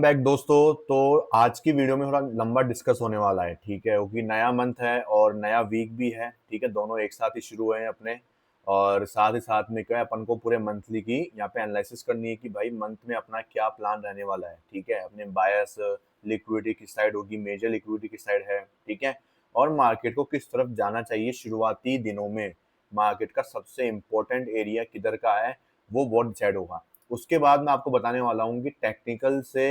Back दोस्तों। तो आज की वीडियो में थोड़ा लंबा डिस्कस होने वाला है, ठीक है, क्योंकि नया मंथ है और नया वीक भी है, ठीक है। दोनों एक साथ ही शुरू हुए हैं अपने। और साथ ही साथ में क्या है, अपन को पूरे मंथली की यहाँ पे एनालिसिस करनी है कि भाई मंथ में अपना क्या प्लान रहने वाला है, ठीक है। अपने बायस लिक्विडिटी किस साइड होगी, मेजर लिक्विडिटी किस साइड है, ठीक है। और मार्केट को किस तरफ जाना चाहिए शुरुआती दिनों में, मार्केट का सबसे इम्पोर्टेंट एरिया किधर का है वो बहुत डिसाइड होगा। उसके बाद मैं आपको बताने वाला हूँ कि टेक्निकल से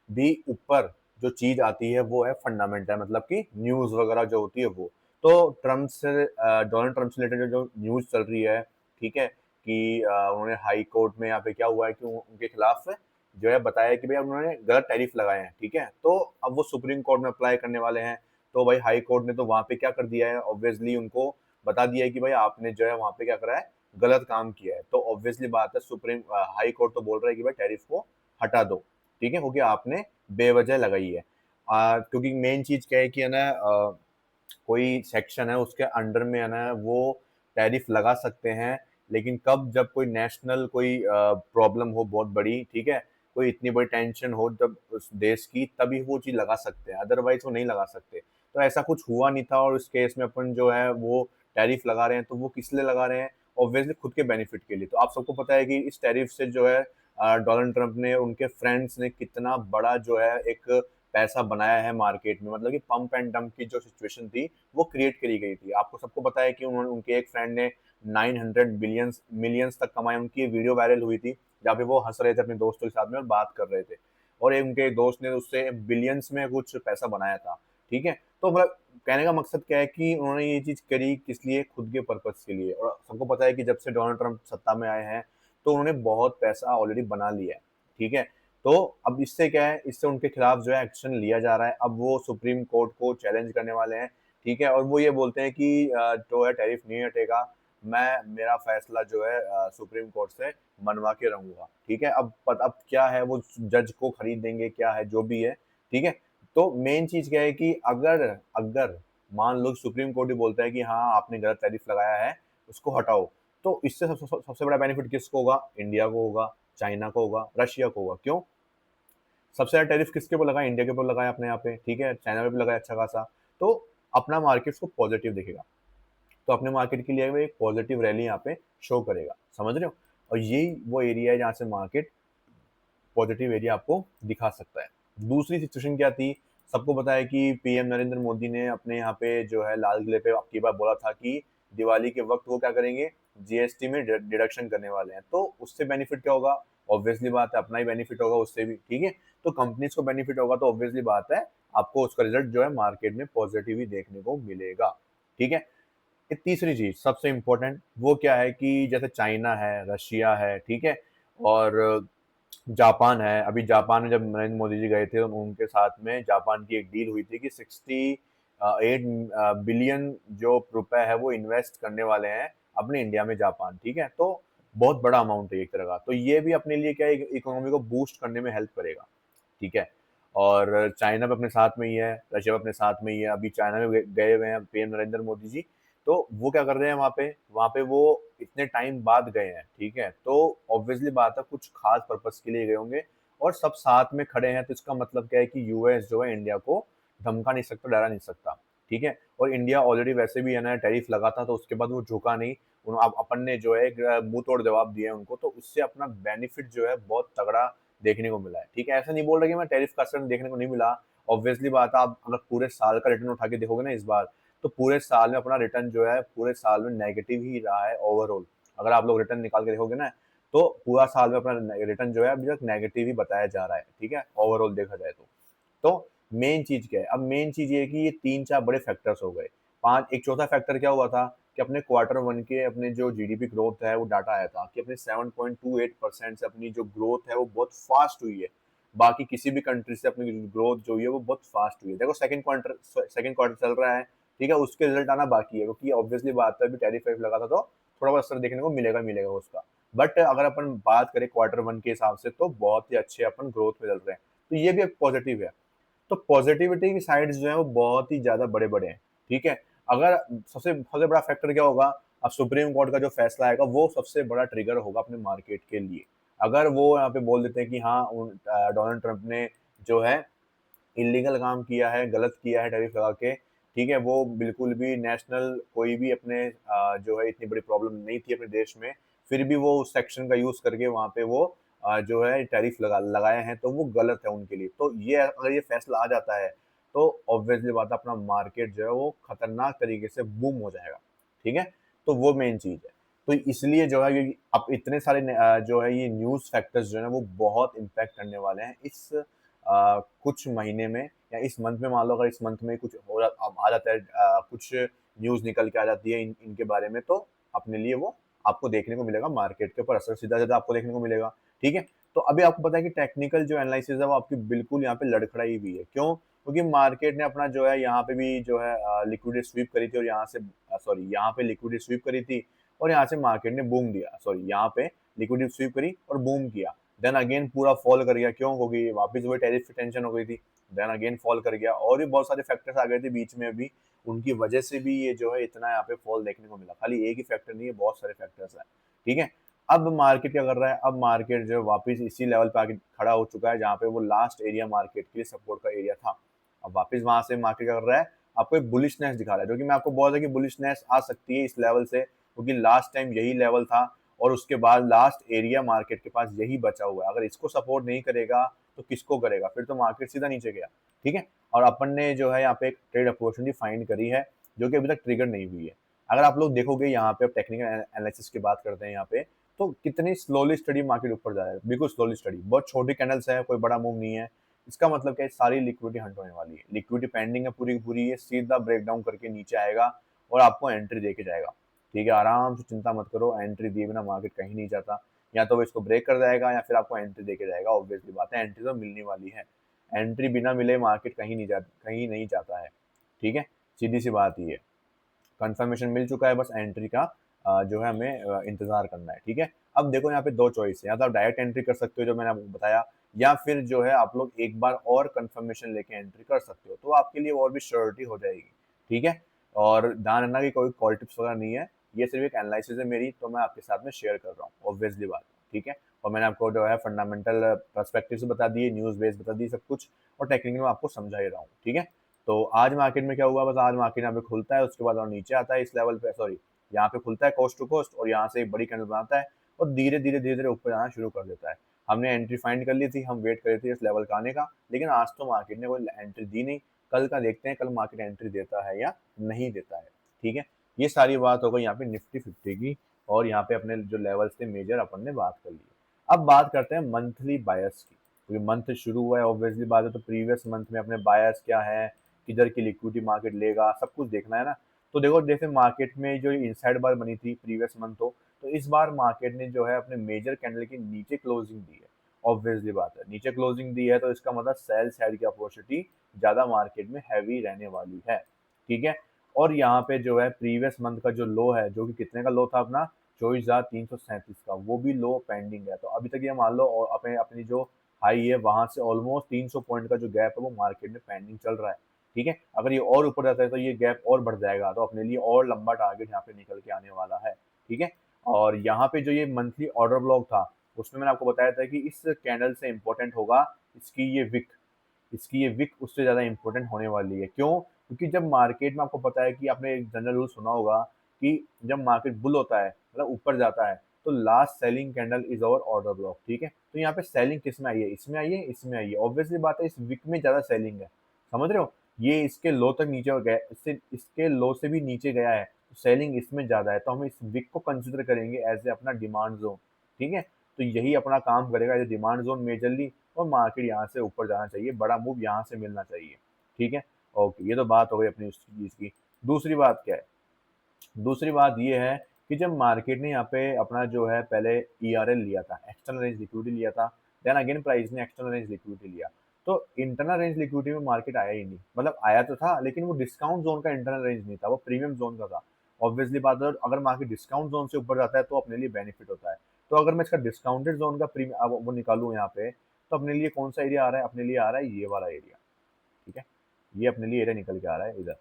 भी ऊपर जो चीज आती है वो है फंडामेंटल, मतलब कि न्यूज वगैरह जो होती है वो। तो ट्रम्प से डोनाल्ड ट्रम्प से रिलेटेड जो न्यूज चल रही है, ठीक है, कि उन्होंने हाई कोर्ट में यहाँ पे क्या हुआ है कि उनके खिलाफ जो है बताया कि भाई उन्होंने गलत टैरिफ लगाए हैं, ठीक है। तो अब वो सुप्रीम कोर्ट में अप्लाई करने वाले हैं। तो भाई हाई कोर्ट ने तो वहां पे क्या कर दिया है, ऑब्वियसली उनको बता दिया है कि भाई आपने जो है वहां पे क्या करा है, गलत काम किया है। तो ऑब्वियसली बात है, सुप्रीम हाई कोर्ट तो बोल रहा है कि भाई टैरिफ को हटा दो, ठीक है, क्योंकि आपने बेवजह लगाई है। क्योंकि मेन चीज क्या है कि है ना, कोई सेक्शन है उसके अंडर में है ना वो टैरिफ लगा सकते हैं, लेकिन कब, जब कोई नेशनल कोई प्रॉब्लम हो बहुत बड़ी, ठीक है, कोई इतनी बड़ी टेंशन हो जब उस देश की, तभी वो चीज लगा सकते हैं, अदरवाइज वो नहीं लगा सकते। तो ऐसा कुछ हुआ नहीं था, और इस केस में अपन जो है वो टैरिफ लगा रहे हैं, तो वो किस लिए लगा रहे हैं, ऑब्वियसली खुद के बेनिफिट के लिए। तो आप सबको पता है कि इस टैरिफ से जो है डोनाल्ड ट्रंप ने, उनके फ्रेंड्स ने कितना बड़ा जो है एक पैसा बनाया है मार्केट में, मतलब कि पंप एंड डंप की जो सिचुएशन थी वो क्रिएट करी गई थी। आपको सबको पता है कि उन्होंने, उनके एक फ्रेंड ने 900 बिलियंस मिलियंस तक कमाए। उनकी वीडियो वायरल हुई थी जहाँ पे वो हंस रहे थे अपने दोस्तों के साथ में और बात कर रहे थे, और एक उनके दोस्त ने उससे बिलियंस में कुछ पैसा बनाया था, ठीक है। तो मतलब कहने का मकसद क्या है कि उन्होंने ये चीज करी किस लिए, खुद के पर्पज के लिए। और सबको पता है कि जब से डोनाल्ड ट्रंप सत्ता में आए हैं तो उन्होंने बहुत पैसा ऑलरेडी बना लिया है, ठीक है। तो अब इससे क्या है, इससे उनके खिलाफ जो है एक्शन लिया जा रहा है। अब वो सुप्रीम कोर्ट को चैलेंज करने वाले हैं, ठीक है। और वो ये बोलते हैं कि जो है टैरिफ नहीं हटेगा, मैं, मेरा फैसला जो है सुप्रीम कोर्ट से मनवा के रहूंगा, ठीक है। अब क्या है, वो जज को खरीद देंगे, क्या है जो भी है, ठीक है। तो मेन चीज क्या है कि अगर अगर मान लो सुप्रीम कोर्ट ही बोलता है कि हाँ आपने गलत टैरिफ लगाया है, उसको हटाओ, तो इससे सबसे बड़ा बेनिफिट किसको होगा, इंडिया को होगा, चाइना को होगा, रशिया को होगा। क्यों? सबसे ज्यादा टैरिफ किसके ऊपर लगा है, इंडिया के ऊपर लगा है अपने यहाँ पे, ठीक है, चाइना पे भी लगा है अच्छा खासा। तो अपना मार्केट को पॉजिटिव दिखेगा, तो अपने मार्केट के लिए एक पॉजिटिव रैली यहाँ पे शो करेगा, समझ रहे हो। और यही वो एरिया है जहाँ से मार्केट पॉजिटिव एरिया आपको दिखा सकता है। दूसरी सिचुएशन क्या थी, सबको पता है कि पीएम नरेंद्र मोदी ने अपने यहाँ पे जो है लाल किले पे आपकी बार बोला था कि दिवाली के वक्त वो क्या करेंगे, जीएसटी में डिडक्शन करने वाले हैं। तो उससे बेनिफिट क्या होगा, ऑब्वियसली बात है अपना ही बेनिफिट होगा उससे भी, ठीक है। तो कंपनीज को बेनिफिट होगा, तो ऑब्वियसली बात है आपको उसका रिजल्ट जो है मार्केट में पॉजिटिव ही देखने को मिलेगा, ठीक है। ये तीसरी चीज सबसे इंपॉर्टेंट वो क्या है कि जैसे चाइना है, रशिया है, ठीक है, और जापान है। अभी जापान में जब नरेंद्र मोदी जी गए थे तो उनके साथ में जापान की एक डील हुई थी कि 68 बिलियन जो रुपए है वो इन्वेस्ट करने वाले हैं अपने इंडिया में जापान, ठीक है। तो बहुत बड़ा अमाउंट है एक तरह का। तो ये भी अपने लिए क्या है, इकोनॉमी को बूस्ट करने में हेल्प करेगा, ठीक है। और चाइना भी अपने साथ में ही है, रशिया भी अपने साथ में ही है। अभी चाइना में गए हुए हैं पीएम नरेंद्र मोदी जी। तो वो क्या कर रहे हैं वहाँ पे वो इतने टाइम बाद गए हैं, ठीक है। तो ऑब्वियसली बात है कुछ खास पर्पस के लिए गए होंगे, और सब साथ में खड़े हैं। तो इसका मतलब क्या है कि यूएस जो है इंडिया को धमका नहीं सकता, डरा नहीं सकता, ठीक है। और इंडिया ऑलरेडी वैसे भी है ना टैरिफ लगा था, तो उसके बाद वो झुका नहीं। अपन ने जो है एक मुंह तोड़ जवाब दिया है उनको, तो उससे अपना बेनिफिट जो है बहुत तगड़ा देखने को मिला है, ठीक है। ऐसा नहीं बोल रहा कि मैं टैरिफ का असर देखने को नहीं मिला। ऑब्वियसली बात है, आप अगर पूरे साल का रिटर्न उठा के देखोगे ना इस बार, तो पूरे साल में अपना रिटर्न जो है पूरे साल में नेगेटिव ही रहा है ओवरऑल। अगर आप लोग रिटर्न निकाल के देखोगे ना, तो पूरा साल में अपना रिटर्न जो है अभी तक नेगेटिव ही बताया जा रहा है, ठीक है, ओवरऑल देखा जाए तो मेन चीज क्या है, अब मेन चीज ये है कि ये तीन चार बड़े फैक्टर्स हो गए। पांच, एक चौथा फैक्टर क्या हुआ था कि अपने क्वार्टर वन के अपने जो जीडीपी ग्रोथ है वो डाटा आया था कि अपने 7.28% से अपनी जो ग्रोथ है वो बहुत फास्ट हुई है। बाकी किसी भी कंट्री से अपनी ग्रोथ जो हुई है वो बहुत फास्ट हुई है। देखो सेकंड क्वार्टर चल रहा है, ठीक है, उसके रिजल्ट आना बाकी है, क्योंकि ऑब्वियसली बात है अभी टैरिफ वैरिफ लगा था तो थोड़ा बहुत असर देखने को मिलेगा मिलेगा उसका। बट अगर अपन बात करें क्वार्टर वन के हिसाब से तो बहुत ही अच्छे अपन ग्रोथ में चल रहे हैं। तो ये भी एक पॉजिटिव है। तो पॉजिटिविटी की साइड्स जो है वो बहुत ही ज्यादा बड़े बड़े हैं, ठीक है। अगर सबसे सबसे बड़ा फैक्टर क्या होगा, अब सुप्रीम कोर्ट का जो फैसला आएगा वो सबसे बड़ा ट्रिगर होगा अपने मार्केट के लिए। अगर वो यहाँ पे बोल देते हैं कि हाँ डोनाल्ड ट्रंप ने जो है इल्लीगल काम किया है, गलत किया है टैरिफ लगा के, ठीक है? वो बिल्कुल भी नेशनल कोई भी अपने जो है इतनी बड़ी प्रॉब्लम नहीं थी अपने देश में, फिर भी वो उस सेक्शन का यूज़ करके वहाँ पे वो जो है टैरिफ लगाए हैं, तो वो गलत है उनके लिए। तो ये अगर ये फैसला आ जाता है, तो ऑब्वियसली बात है अपना मार्केट जो है वो खतरनाक तरीके से बूम हो जाएगा, ठीक है? तो वो मेन चीज़ है। तो इसलिए जो है ये अब इतने सारे जो है ये न्यूज़ फैक्टर्स जो है वो बहुत इम्पैक्ट करने वाले हैं इस कुछ महीने में या इस मंथ में। मान लो अगर इस मंथ में कुछ हो जा अब आ जाता है कुछ न्यूज़ निकल के आ जाती है इनके बारे में, तो अपने लिए वो आपको देखने को मिलेगा, मार्केट के ऊपर असर सीधा-सीधा आपको देखने को मिलेगा, ठीक है? तो अभी आपको पता है कि टेक्निकल जो एनालिसिस है वो आपकी बिल्कुल यहाँ पे लड़खड़ाई हुई है। क्यों? क्योंकि मार्केट ने अपना जो है यहाँ पे भी जो है लिक्विडिटी स्वीप करी थी और यहाँ से सॉरी यहाँ पे लिक्विडिटी स्वीप करी थी और यहाँ से मार्केट ने बूम दिया। सॉरी यहाँ पे लिक्विडिटी स्वीप करी और बूम किया। देन अगेन पूरा फॉल कर गया। क्यों? क्योंकि वापस वही टैरिफ की टेंशन हो गई थी। देन अगेन फॉल कर गया और भी बहुत सारे फैक्टर्स आ गए थे बीच में अभी, उनकी वजह से भी ये जो है इतना यहाँ पे फॉल देखने को मिला। खाली एक ही फैक्टर नहीं है, बहुत सारे फैक्टर्स हैं, ठीक है? अब मार्केट क्या कर रहा है? अब मार्केट जो है वापस इसी लेवल पे आके खड़ा हो चुका है जहाँ पे वो लास्ट एरिया मार्केट के लिए सपोर्ट का एरिया था। अब वापस वहाँ से मार्केट क्या कर रहा है? आपको एक बुलिशनेस दिखा रहा है, जो कि मैं आपको बोल रहा था कि बुलिशनेस आ सकती है इस लेवल से, क्योंकि लास्ट टाइम यही लेवल था और उसके बाद लास्ट एरिया मार्केट के पास यही बचा हुआ है। अगर इसको सपोर्ट नहीं करेगा तो किसको करेगा? फिर तो मार्केट सीधा नीचे गया, ठीक है? और अपन ने जो है यहाँ पे एक ट्रेड अपॉर्चुनिटी फाइंड करी है, जो कि अभी तक ट्रिगर नहीं हुई है। अगर आप लोग देखोगे यहाँ पे, अब टेक्निकल एनालिसिस की बात करते हैं यहाँ पे, तो कितनी स्लोली स्टडी मार्केट ऊपर जा रहा है, बिल्कुल स्लोली स्टडी, बहुत छोटी कैंडल्स है, कोई बड़ा मूव नहीं है। इसका मतलब क्या है? सारी लिक्विडिटी हंट होने वाली है, लिक्विडिटी पेंडिंग है पूरी की पूरी, ये सीधा ब्रेकडाउन करके नीचे आएगा और आपको एंट्री देके जाएगा, ठीक है? आराम से चिंता मत करो, एंट्री दिए बिना मार्केट कहीं नहीं जाता। या तो वो इसको ब्रेक कर जाएगा या फिर आपको एंट्री देके जाएगा। ऑब्वियसली बात है, एंट्री तो मिलने वाली है। एंट्री बिना मिले मार्केट कहीं नहीं जाता है, ठीक है? सीधी सी बात ये है। कंफर्मेशन मिल चुका है, बस एंट्री का जो है हमें इंतज़ार करना है, ठीक है? अब देखो यहाँ पे 2 चॉइस है, या तो आप डायरेक्ट एंट्री कर सकते हो जो मैंने आपको बताया, या फिर जो है आप लोग एक बार और कंफर्मेशन लेके एंट्री कर सकते हो, तो आपके लिए और भी श्योरिटी हो जाएगी, ठीक है? और ध्यान रखना कि कोई कॉल टिप्स वगैरह नहीं है, ये सिर्फ एक एनालिसिस है मेरी, तो मैं आपके साथ में शेयर कर रहा हूँ, ऑब्वियसली बात है, ठीक है? और मैंने आपको जो है फंडामेंटल पर्सपेक्टिव से बता दिए, न्यूज़ बेस बता दी सब कुछ, और टेक्निकल में आपको समझा ही रहा हूँ, ठीक है? तो आज मार्केट में क्या हुआ? बस आज मार्केट यहाँ पे खुलता है, उसके बाद और नीचे आता है इस लेवल पे, सॉरी यहाँ पे खुलता है कोस्ट टू कोस्ट और यहाँ से एक बड़ी कैंडल बनाता है और धीरे-धीरे ऊपर जाना शुरू कर देता है। हमने एंट्री फाइंड कर ली थी, हम वेट कर रहे थे इस लेवल का आने का, लेकिन आज तो मार्केट ने कोई एंट्री दी नहीं। कल का देखते हैं, कल मार्केट एंट्री देता है या नहीं देता है, ठीक है? ये सारी बात हो गई यहाँ पे निफ्टी 50 की, और यहाँ पे अपने जो लेवल्स थे मेजर अपन ने बात कर ली। अब बात करते हैं मंथली बायर्स की, क्योंकि मंथ शुरू हुआ है, ऑब्वियसली बात है, तो प्रीवियस मंथ में अपने बायर्स क्या है, किधर की लिक्विडिटी मार्केट लेगा, सब कुछ देखना है ना। तो देखो, जैसे मार्केट में जो इनसाइड बार बनी थी प्रीवियस मंथ, तो इस बार मार्केट ने जो है अपने मेजर कैंडल के नीचे क्लोजिंग दी है। ऑब्वियसली बात है, नीचे क्लोजिंग दी है तो इसका मतलब सेल साइड की अपॉर्चुनिटी ज़्यादा मार्केट में हैवी रहने वाली है, ठीक है? और यहाँ पे जो है प्रीवियस मंथ का जो लो है, जो कि कितने का लो था अपना, 24,337 का, वो भी लो पेंडिंग है। तो अभी तक ये मान लो, और अपने अपनी जो हाई है वहाँ से ऑलमोस्ट 300 पॉइंट का जो गैप है वो मार्केट में पेंडिंग चल रहा है, ठीक है? अगर ये और ऊपर जाता है तो ये गैप और बढ़ जाएगा, तो अपने लिए और लंबा टारगेट यहाँ पे निकल के आने वाला है, ठीक है? और यहाँ पे जो ये मंथली ऑर्डर ब्लॉक था, उसमें मैंने आपको बताया था कि इस कैंडल से इम्पोर्टेंट होगा इसकी ये विक उससे ज़्यादा इम्पोर्टेंट होने वाली है। क्यों? क्योंकि जब मार्केट में, आपको पता है कि आपने एक जनरल रूल सुना होगा कि जब मार्केट बुल होता है, मतलब ऊपर जाता है, तो last selling candle is our order block, ठीक है? तो यहाँ पे सेलिंग किसमें आई है? इसमें आई है, इसमें आई है। ऑब्वियसली बात है, इस विक में ज़्यादा सेलिंग है। समझ रहे हो? ये इसके लो तक नीचे हो गया, इससे इसके लो से भी नीचे गया है, तो सेलिंग इसमें ज़्यादा है, तो हम इस विक को कंसिडर करेंगे एज़ ए अपना डिमांड ज़ोन, ठीक है? तो यही अपना काम करेगा as a demand zone majorly, और मार्केट यहाँ से ऊपर जाना चाहिए, बड़ा मूव यहाँ से मिलना चाहिए, ठीक है? ओके, ये तो बात हो गई अपनी उस चीज़ की। दूसरी बात क्या है? दूसरी बात ये है कि जब मार्केट ने यहाँ पे अपना जो है पहले ईआरएल लिया था, एक्सटर्नल रेंज लिक्विडिटी लिया था, देन अगेन प्राइस ने एक्सटर्नल रेंज लिक्विडिटी लिया। तो इंटरनल रेंज लिक्विडिटी में मार्केट आया ही नहीं, मतलब आया तो था लेकिन वो डिस्काउंट ज़ोन का इंटरनल रेंज नहीं था, वो प्रीमियम ज़ोन का था। ऑब्वियसली बात है, अगर मार्केट डिस्काउंट ज़ोन से ऊपर जाता है तो अपने लिए बेनिफिट होता है। तो अगर मैं इसका डिस्काउंटेड ज़ोन का अब वो निकालूँ यहाँ पे, तो अपने लिए कौन सा एरिया आ रहा है? अपने लिए आ रहा है ये वाला एरिया, ठीक है? ये अपने लिए एरिया निकल के आ रहा है इधर,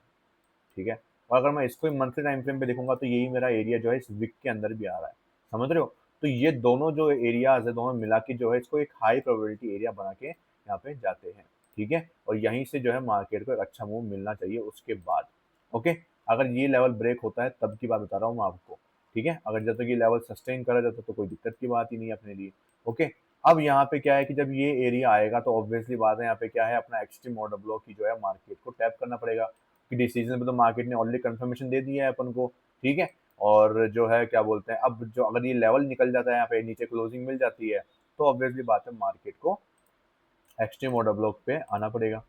ठीक है? और अगर मैं इसको मंथली टाइम फ्रेम पे देखूँगा तो यही मेरा एरिया जो है इस विक के अंदर भी आ रहा है। समझ रहे हो? तो ये दोनों जो एरियाज़ है, दोनों मिला के जो है इसको एक हाई प्रोबेबिलिटी एरिया बना के यहाँ पे जाते हैं। ठीक है, और यहीं से जो है मार्केट को एक अच्छा मूव मिलना चाहिए उसके बाद। ओके, अगर ये लेवल ब्रेक होता है तब की बात बता रहा हूँ मैं आपको। ठीक है, अगर जब तक ये लेवल सस्टेन करा जाता तो कोई दिक्कत की बात ही नहीं है अपने लिए। ओके, अब यहाँ पे क्या है कि जब ये एरिया आएगा तो ऑब्वियसली बात है, यहाँ पे क्या है, अपना एक्सट्रीम ऑर्डर ब्लॉक की जो है मार्केट को टैप करना पड़ेगा, कि डिसीजन पे तो मार्केट ने ऑलरेडी कंफर्मेशन दे दिया है अपन को। ठीक है, और जो है क्या बोलते हैं, अब जो अगर ये लेवल निकल जाता है, यहाँ पे नीचे क्लोजिंग मिल जाती है, तो ऑब्वियसली बात है मार्केट को एक्सट्रीम ऑर्डर ब्लॉक पे आना पड़ेगा।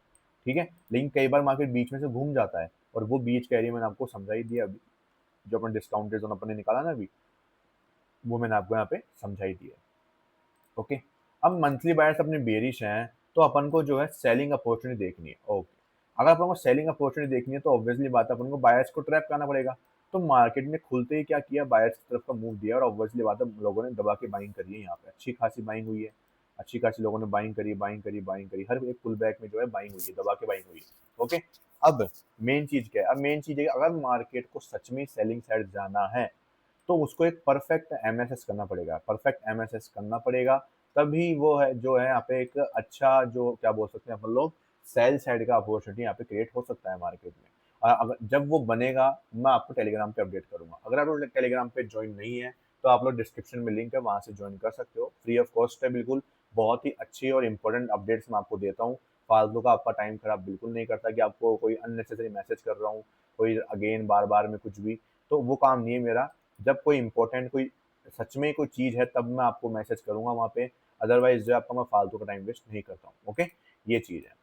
ठीक है, लेकिन कई बार मार्केट बीच में से घूम जाता है, और वो बीच का एरिया मैंने आपको समझा ही दिया अभी, जो अपन डिस्काउंटेड जोन अपन ने निकाला ना अभी, वो मैंने आपको यहाँ पे समझा ही दिया। ओके, अब मंथली बायर्स अपने बेरिश हैं, तो अपन को जो है सेलिंग अपॉर्चुनिटी देखनी है। ओके, अगर अपन को सेलिंग अपॉर्चुनिटी देखनी है तो ऑब्वियसली बात है अपन को बायर्स को ट्रैप करना पड़ेगा। तो मार्केट ने खुलते ही क्या किया, बायर्स की तरफ का मूव दिया, और ऑब्वियसली बात है लोगों ने दबा के बाइंग करी है, यहाँ पे अच्छी खासी बाइंग हुई है, अच्छी खासी लोगों ने बाइंग करी, बाइंग करी, बाइंग करी, हर एक पुल बैक में जो है बाइंग हुई है, दबा के बाइंग हुई है। ओके, अब मेन चीज क्या है, अब मेन चीज है कि अगर मार्केट को सच में सेलिंग साइड जाना है तो उसको एक परफेक्ट एमएसएस करना पड़ेगा, परफेक्ट एमएसएस करना पड़ेगा, तभी वो है जो है यहाँ पे एक अच्छा, जो क्या बोल सकते हैं अपन लोग, सेल साइड का अपॉर्चुनिटी यहाँ पे क्रिएट हो सकता है मार्केट में। अगर जब वो बनेगा, मैं आपको टेलीग्राम पे अपडेट करूंगा। अगर आप लोग टेलीग्राम पे ज्वाइन नहीं है तो आप लोग डिस्क्रिप्शन में लिंक है, वहां से ज्वाइन कर सकते हो, फ्री ऑफ कॉस्ट है बिल्कुल। बहुत ही अच्छी और इंपॉर्टेंट अपडेट्स मैं आपको देता हूँ, फालतू का आपका टाइम खराब बिल्कुल नहीं करता कि आपको कोई अननेसेसरी मैसेज कर रहा हूँ, कोई अगेन बार बार में कुछ भी, तो वो काम नहीं है मेरा। जब कोई इंपॉर्टेंट कोई सच में कोई चीज़ है तब मैं आपको मैसेज करूंगा वहाँ पे, अदरवाइज जो है आपका मैं फालतू का टाइम वेस्ट नहीं करता हूँ। ओके, ये चीज़ है।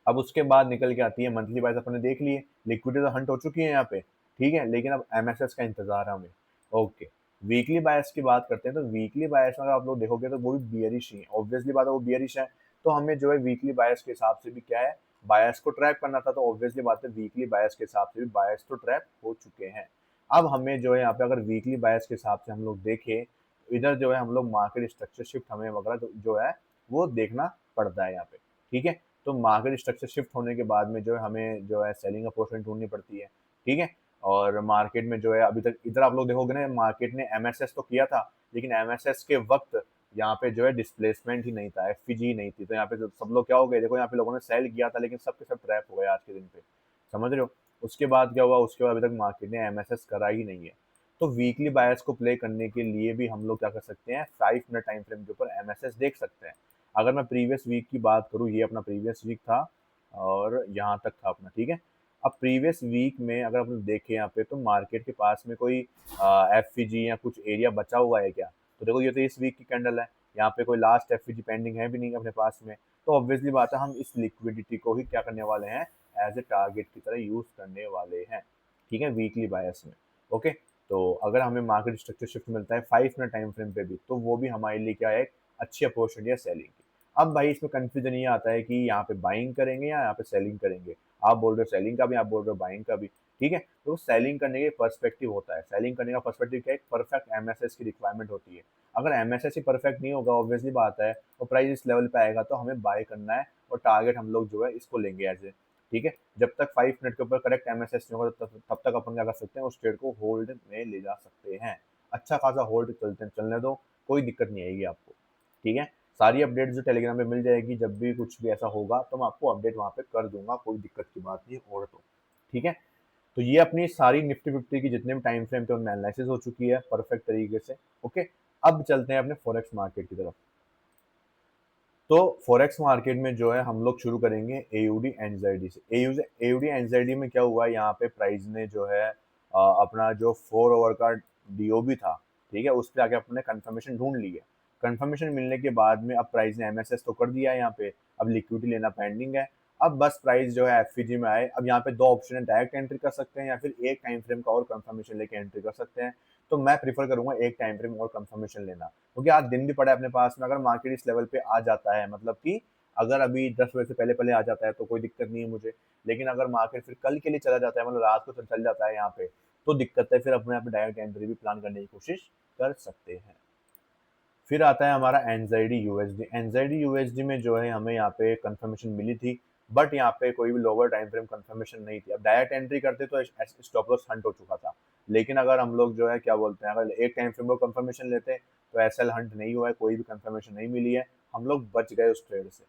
अब उसके बाद निकल के आती है मंथली बायस, अपने देख लिए, लिक्विडिटी तो हंट हो चुकी है यहाँ पे। ठीक है, लेकिन अब एमएसएस का इंतजार है हमें। ओके, वीकली बायस की बात करते हैं, तो वीकली बायस में अगर आप लोग देखोगे तो वो भी बियरिश ही है, ऑब्वियसली बात है वो बियरिश है। तो हमें जो है वीकली बायस के हिसाब से भी क्या है, बायस को ट्रैप करना था, तो ऑब्वियसली बात है वीकली बायस के हिसाब से भी बायस तो ट्रैप हो चुके हैं। अब हमें जो है यहाँ पे अगर वीकली बायस के हिसाब से हम लोग देखें, तो इधर जो है हम लोग मार्केट स्ट्रक्चर शिफ्ट हमें वगैरह जो है वो देखना पड़ता है यहाँ पे। ठीक है, तो मार्केट स्ट्रक्चर शिफ्ट होने के बाद में जो है हमें जो है सेलिंग अपॉर्चुनिटी ढूंढनी पड़ती है। ठीक है, और मार्केट में जो है अभी तक इधर आप लोग देखोगे ना, मार्केट ने एमएसएस तो किया था, लेकिन एमएसएस के वक्त यहाँ पे जो है डिस्प्लेसमेंट ही नहीं था, एफपीजी ही नहीं थी, तो यहाँ पे सब लोग क्या हो गए, देखो यहाँ पे लोगों ने सेल किया था लेकिन सब के सब ट्रैप हो गए आज के दिन पे। समझ रहे हो, उसके बाद क्या हुआ, उसके बाद अभी तक मार्केट ने एमएसएस करा ही नहीं है। तो वीकली बायर्स को प्ले करने के लिए भी हम लोग क्या कर सकते हैं, 5 मिनट टाइम फ्रेम के ऊपर एमएसएस देख सकते हैं। अगर मैं प्रीवियस वीक की बात करूँ, ये अपना प्रीवियस वीक था और यहाँ तक था अपना। ठीक है, अब प्रीवियस वीक में अगर अपन देखें यहाँ पे, तो मार्केट के पास में कोई एफवीजी या कुछ एरिया बचा हुआ है क्या, तो देखो ये तो इस वीक की कैंडल है, यहाँ पे कोई लास्ट एफवीजी पेंडिंग है भी नहीं अपने पास में। तो ऑब्वियसली बात है हम इस लिक्विडिटी को ही क्या करने वाले हैं, एज ए टारगेट की तरह यूज करने वाले हैं। ठीक है, वीकली बायस में। ओके, तो अगर हमें मार्केट स्ट्रक्चर शिफ्ट मिलता है 5 मिनट टाइम फ्रेम पे भी, तो वो भी हमारे लिए क्या है, एक अच्छी अपॉर्चुनिटी है सेलिंग की। अब भाई इसमें कंफ्यूजन ये आता है कि यहाँ पे बाइंग करेंगे या यहाँ पे सेलिंग करेंगे। आप बोल रहे हो सेलिंग का भी, आप बोल रहे हो बाइंग का भी। ठीक है, तो सेलिंग करने के पर्सपेक्टिव होता है, सेलिंग करने का पर्सपेक्टिव क्या है, परफेक्ट एमएसएस की रिक्वायरमेंट होती है। अगर एमएसएस ही परफेक्ट नहीं होगा, ऑब्वियसली बात है, और प्राइस इस लेवल पे आएगा तो हमें बाय करना है, और टारगेट हम लोग जो है इसको लेंगे एज ए। ठीक है, जब तक 5 मिनट के ऊपर करेक्ट एमएसएस नहीं होगा तब तक अपन क्या कर सकते हैं, उस ट्रेड को होल्ड में ले जा सकते हैं। अच्छा खासा होल्ड चलने दो, कोई दिक्कत नहीं आएगी आपको। ठीक है, सारी अपडेट जो टेलीग्राम पे मिल जाएगी, जब भी कुछ भी ऐसा होगा तो मैं आपको अपडेट वहाँ पे कर दूंगा, कोई दिक्कत की बात नहीं और तो। ठीक है, तो ये अपनी सारी निफ्टी फिफ्टी की जितने भी टाइम फ्रेम पे उनमें एनालिसिस हो चुकी है परफेक्ट तरीके से। ओके, अब चलते हैं अपने फॉरेक्स मार्केट की तरफ। तो फॉरेक्स मार्केट में जो है हम लोग शुरू करेंगे एयूडी एनजाइडी से। एयूडी एनजाइडी में क्या हुआ, यहाँ पे प्राइस ने जो है अपना जो 4 ओवर का डीओबी था, ठीक है, उस पर आके अपने कंफर्मेशन ढूंढ ली है। कंफर्मेशन मिलने के बाद में अब प्राइस ने एमएसएस तो कर दिया है यहाँ पे, अब लिक्विडिटी लेना पेंडिंग है। अब बस प्राइस जो है एफपीजी में आए, अब यहाँ पे दो ऑप्शन है, डायरेक्ट एंट्री कर सकते हैं या फिर एक टाइम फ्रेम का और कंफर्मेशन लेके एंट्री कर सकते हैं। तो मैं प्रीफर करूंगा एक टाइम फ्रेम और कंफर्मेशन लेना, क्योंकि आज दिन भी पड़ा है अपने पास में। अगर मार्केट इस लेवल पे आ जाता है, मतलब कि अगर अभी 10 बजे से पहले पहले आ जाता है तो कोई दिक्कत नहीं है मुझे, लेकिन अगर मार्केट फिर कल के लिए चला जाता है, मतलब रात को चल जाता है यहाँ पे, तो दिक्कत है, फिर अपने यहाँ पे डायरेक्ट एंट्री भी प्लान करने की कोशिश कर सकते हैं। फिर आता है हमारा एनजाइडी यूएसडी। एनजाइडी यूएसडी में जो है हमें यहाँ पे कंफर्मेशन मिली थी, बट यहाँ पे कोई भी लोअर टाइम फ्रेम कंफर्मेशन नहीं थी। अब डायरेक्ट एंट्री करते तो स्टॉप लॉस हंट हो चुका था, लेकिन अगर हम लोग जो है क्या बोलते हैं, अगर एक टाइम फ्रेम को कंफर्मेशन लेते तो एसएल हंट नहीं हुआ है, कोई भी कंफर्मेशन नहीं मिली है, हम लोग बच गए उस ट्रेड से।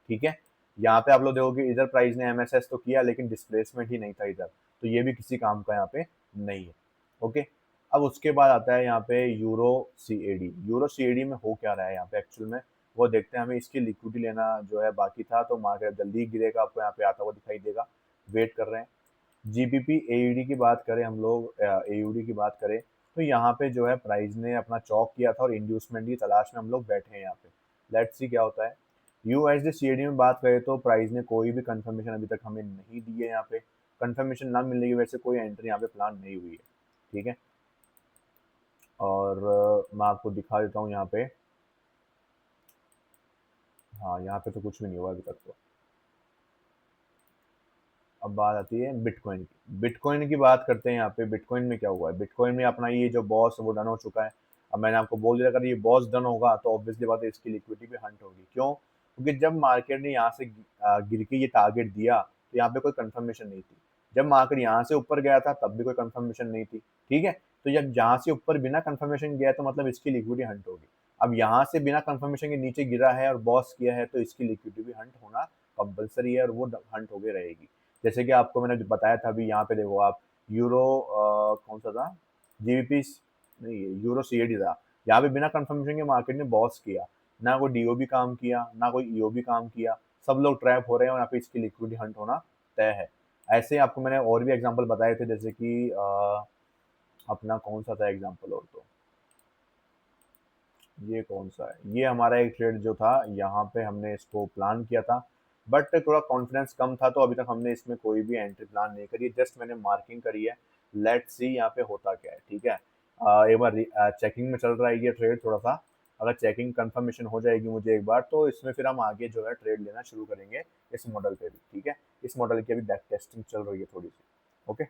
ठीक है, यहाँ पे आप लोग देखोगे इधर प्राइस ने एमएसएस तो किया लेकिन डिस्प्लेसमेंट ही नहीं था इधर, तो ये भी किसी काम का यहाँ पे नहीं है। ओके, अब उसके बाद आता है यहाँ पे यूरो सीएडी। यूरो सीएडी में हो क्या रहा है यहाँ पे एक्चुअल में, वो देखते हैं। हमें इसकी लिक्विडिटी लेना जो है बाकी था, तो मार्केट जल्दी गिरेगा, आपको यहाँ पे आता हुआ दिखाई देगा। वेट कर रहे हैं। जीबीपी एयूडी की बात करें हम लोग, एयूडी की बात करें तो यहाँ पे जो है प्राइस ने अपना चौक किया था और इंड्यूसमेंट की तलाश में हम लोग बैठे हैं यहाँ पे। लेट्स सी क्या होता है। यूएसडी सीएडी में बात करें तो प्राइस ने कोई भी कंफर्मेशन अभी तक हमें नहीं दी है यहाँ पे। कंफर्मेशन ना मिलने की वजह से कोई एंट्री यहाँ पे प्लान नहीं हुई है, ठीक है। और मैं आपको दिखा देता हूँ यहाँ पे। हाँ, यहाँ पे तो कुछ भी नहीं हुआ अभी तक तो। अब बात आती है बिटकॉइन की। बिटकॉइन की बात करते हैं यहाँ पे। बिटकॉइन में क्या हुआ है, बिटकॉइन में अपना ये जो बॉस वो डन हो चुका है। अब मैंने आपको बोल दिया, अगर ये बॉस डन होगा तो ऑब्वियसली बात है इसकी लिक्विडिटी भी हंट होगी। क्यों? क्योंकि जब मार्केट ने यहाँ से गिर के ये टारगेट दिया तो यहाँ पे कोई कंफर्मेशन नहीं थी। जब मार्केट यहाँ से ऊपर गया था तब भी कोई कंफर्मेशन नहीं थी, ठीक है। तो जब जहाँ से ऊपर बिना कंफर्मेशन गया तो मतलब इसकी लिक्विडिटी हंट होगी। अब यहाँ से बिना कंफर्मेशन के नीचे गिरा है और बॉस किया है तो इसकी लिक्विडिटी भी हंट होना कंपलसरी है और वो हंट होके रहेगी। जैसे कि आपको मैंने जो बताया था, अभी यहाँ पे देखो आप, यूरो कौन सा था, जीबीपी नहीं, यूरो सीएडी था। यहाँ पे बिना कंफर्मेशन के मार्केट ने बॉस किया, ना कोई डीओ काम किया, ना कोई ईओ काम किया। सब लोग ट्रैप हो रहे हैं और यहाँ पे इसकी लिक्विडिटी हंट होना तय है। ऐसे आपको मैंने और भी एग्जांपल बताए थे, जैसे कि अपना कौन सा था एग्जांपल, और तो ये कौन सा है, ये हमारा एक ट्रेड जो था यहाँ पे हमने इसको प्लान किया था, बट थोड़ा कॉन्फिडेंस कम था तो अभी तक हमने इसमें कोई भी एंट्री प्लान नहीं करी है। जस्ट मैंने मार्किंग करी है। लेट्स सी यहाँ पे होता क्या है, ठीक है। एक बार चेकिंग में चल रहा है ये ट्रेड थोड़ा सा। अगर चेकिंग कंफर्मेशन हो जाएगी मुझे एक बार, तो इसमें फिर हम आगे जो है ट्रेड लेना शुरू करेंगे इस मॉडल पे भी, ठीक है। इस मॉडल की अभी बैक टेस्टिंग चल रही है थोड़ी सी। Okay,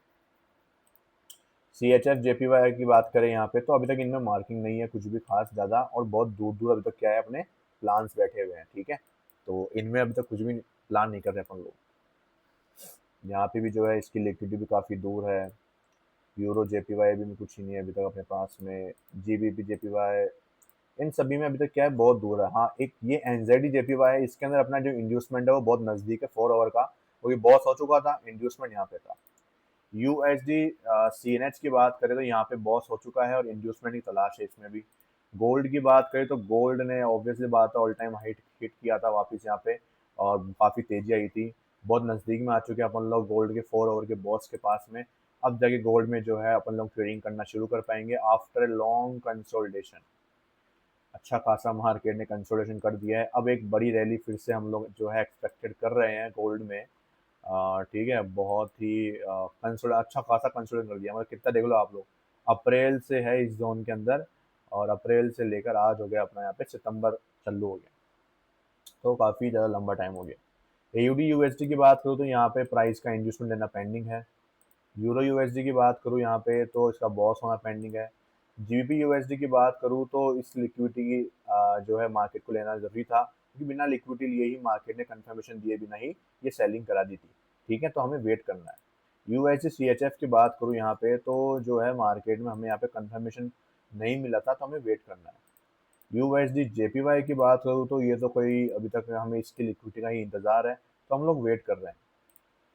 C H F JPY की बात करें यहाँ पे, तो अभी तक इनमें मार्किंग नहीं है कुछ भी खास ज़्यादा, और बहुत दूर दूर अभी तक क्या है अपने प्लान्स बैठे हुए हैं, ठीक है। तो इनमें अभी तक कुछ भी प्लान नहीं कर रहे अपन लोग। यहाँ पे भी जो है इसकी लिक्विडिटी भी काफ़ी दूर है। यूरो जेपीवाई भी में कुछ ही नहीं है अभी तक अपने पास में। जीबीपी जेपीवाई, इन सभी में अभी तक क्या है, बहुत दूर है। हाँ, एक ये एनजेडी जेपीवाई है, इसके अंदर अपना जो इंड्यूसमेंट है वो बहुत नज़दीक है 4 आवर का। वो ये बॉस हो चुका था, इंड्यूसमेंट यहाँ पे था। यूएसडी सीएनएच की बात करें तो यहाँ पे बॉस हो चुका है और इंड्यूसमेंट की तलाश है इसमें भी। गोल्ड की बात करें तो गोल्ड ने ऑब्वियसली बात है ऑल टाइम हाइट हिट किया था वापस यहाँ पे, और काफ़ी तेजी आई थी। बहुत नज़दीक में आ चुके हैं अपन लोग गोल्ड के 4 आवर के बॉस के पास में। अब जाके गोल्ड में जो है अपन लोग ट्रेडिंग करना शुरू कर पाएंगे आफ्टर ए लॉन्ग कंसोलिडेशन। अच्छा खासा मार्केट ने कंसोलिडेशन कर दिया है। अब एक बड़ी रैली फिर से हम लोग जो है एक्सपेक्टेड कर रहे हैं गोल्ड में। ठीक है, बहुत ही कंसोलिड अच्छा खासा कंसोलिडेट कर दिया, मतलब कितना देख लो आप लोग। अप्रैल से है इस जोन के अंदर, और अप्रैल से लेकर आज हो गया अपना यहाँ पे सितंबर चालू हो गया, तो काफ़ी ज़्यादा लंबा टाइम हो गया। एयूडी यूएसडी की बात करूँ तो यहाँ पे प्राइस का इंड्यूसमेंट लेना पेंडिंग है। यूरो यूएसडी की बात करूँ यहाँ पे तो इसका बॉस होना पेंडिंग है। जीबीपी यूएसडी की बात करूँ तो इस लिक्विडिटी की जो है मार्केट को लेना ज़रूरी था, क्योंकि बिना लिक्विडिटी लिए ही मार्केट ने कंफर्मेशन दिए बिना ही ये सेलिंग करा दी थी, ठीक है। तो हमें वेट करना है। यूएसडी सीएचएफ की बात करूँ यहाँ पे तो जो है मार्केट में हमें यहाँ पे कंफर्मेशन नहीं मिला था, तो हमें वेट करना है। यूएसडी जेपीवाई की बात करूँ तो ये तो कोई अभी तक हमें इसकी लिक्विडिटी का ही इंतज़ार है, तो हम लोग वेट कर रहे हैं।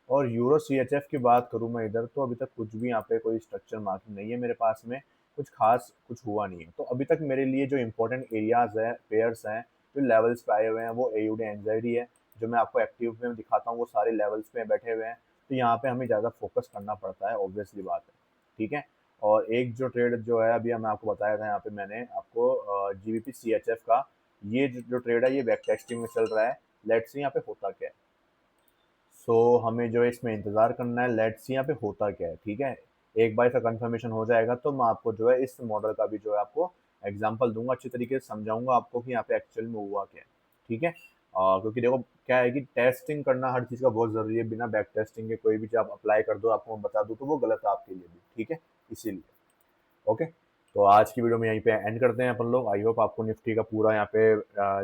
और यूरो सीएचएफ की बात करूँ मैं इधर, तो अभी तक कुछ भी यहाँ पे कोई स्ट्रक्चर मार्किंग नहीं है मेरे पास में। कुछ खास कुछ हुआ नहीं है, तो अभी तक मेरे लिए जो इंपॉर्टेंट एरियाज है, पेयर्स हैं, जो लेवल्स पे आए हुए हैं, वो एयूडी एनजेडी है। जो मैं आपको एक्टिव में दिखाता हूँ वो सारे लेवल्स पे बैठे हुए हैं, तो यहाँ पे हमें ज़्यादा फोकस करना पड़ता है, ऑब्वियसली बात है, ठीक है। और एक जो ट्रेड जो है अभी मैं आपको बताया था, यहाँ पे मैंने आपको जीबीपी सीएचएफ का ये जो ट्रेड है ये बैक टेस्टिंग में चल रहा है। लेट्स सी यहाँ पे होता क्या है। सो हमें जो है इसमें इंतज़ार करना है, लेट्स सी यहाँ पे होता क्या है, ठीक है। एक बार इसका कंफर्मेशन हो जाएगा तो मैं आपको जो है इस मॉडल का भी जो है आपको एग्जांपल दूंगा, अच्छी तरीके से समझाऊंगा आपको कि यहाँ पे एक्चुअल में हुआ क्या है, ठीक है। क्योंकि देखो क्या है कि टेस्टिंग करना हर चीज़ का बहुत ज़रूरी है। बिना बैक टेस्टिंग के कोई भी चीज़ आप अप्लाई कर दो, आपको मैं बता दूँ, तो वो गलत है आपके लिए भी, ठीक है, इसीलिए। ओके, तो आज की वीडियो में यहीं पे एंड करते हैं अपन लोग। आई होप आपको निफ्टी का पूरा यहाँ पे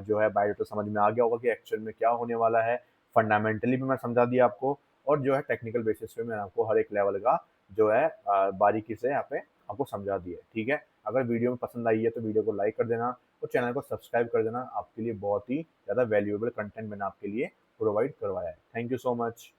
जो है बायोडेटा समझ में आ गया होगा कि एक्चुअल में क्या होने वाला है। फंडामेंटली भी मैं समझा दिया आपको, और जो है टेक्निकल बेसिस पे मैंने आपको हर एक लेवल का जो है बारीकी से यहाँ पे आपको समझा दिया है, ठीक है। अगर वीडियो में पसंद आई है तो वीडियो को लाइक कर देना और चैनल को सब्सक्राइब कर देना। आपके लिए बहुत ही ज़्यादा वैल्यूएबल कंटेंट मैंने आपके लिए प्रोवाइड करवाया है। Thank you so much.